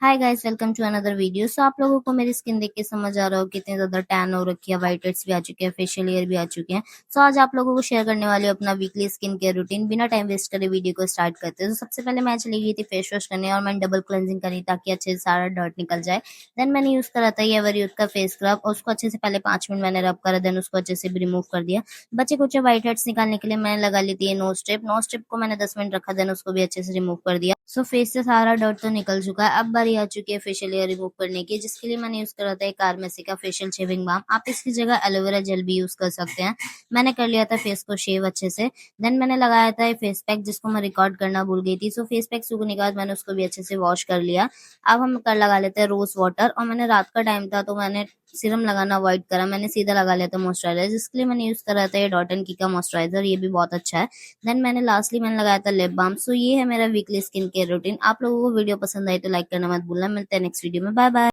Hi guys, welcome to another video. So आप लोगों को मेरी स्किन देख के समझ आ रहा हो कितनी ज्यादा टैन हो रखी है, व्हाइट हेड्स भी आ चुके हैं, फेशियल हेयर भी आ चुके हैं। सो आज आप लोगों को शेयर करने वाली हूँ अपना वीकली स्किन केयर रूटीन। बिना टाइम वेस्ट करे वीडियो को स्टार्ट करते हैं। तो सबसे पहले मैं चली गई थी फेस वॉश करने और मैंने डबल क्लेंजिंग करी ताकि अच्छे से सारा डर्ट निकल जाए। देन मैंने यूज करा था ये एवरयूथ का फेस स्क्रब और उसको अच्छे से पहले 5 मिनट मैंने रब करा, देन उसको अच्छे से रिमूव कर दिया। बचे कुछ व्हाइट हेड्स निकालने के लिए मैंने लगा ली थी ये नोज स्ट्रिप को मैंने 10 मिनट रखा, देन उसको भी अच्छे से रिमूव कर दिया। सो फेस से सारा डर्ट तो निकल चुका है। अब बारी आ चुकी है फेशियल हेयर रिमूव करने की, जिसके लिए मैंने यूज करा था एक कार्मेसी का फेशियल शेविंग बाम। आप इसकी जगह एलोवेरा जेल भी यूज कर सकते हैं। मैंने कर लिया था फेस को शेव अच्छे से। देन मैंने लगाया था ये फेस पैक, जिसको मैं रिकॉर्ड करना भूल गई थी। सो फेस पैक सूखने के बाद मैंने उसको भी अच्छे से वॉश कर लिया। अब हम कर लगा लेते हैं रोज वाटर। और मैंने रात का टाइम था तो मैंने सीरम लगाना अवॉइड करा, मैंने सीधा लगा लिया था मॉइस्चराइजर, जिसके लिए मैंने यूज करा था ये डॉट एंड की का मॉइस्चराइजर। ये भी बहुत अच्छा है। देन मैंने लगाया था लिप बाम। सो ये है मेरा वीकली स्किन केयर रूटीन। आप लोगों को वीडियो पसंद आई तो लाइक करना मत भूलना। मिलते हैं नेक्स्ट वीडियो में। Bye bye.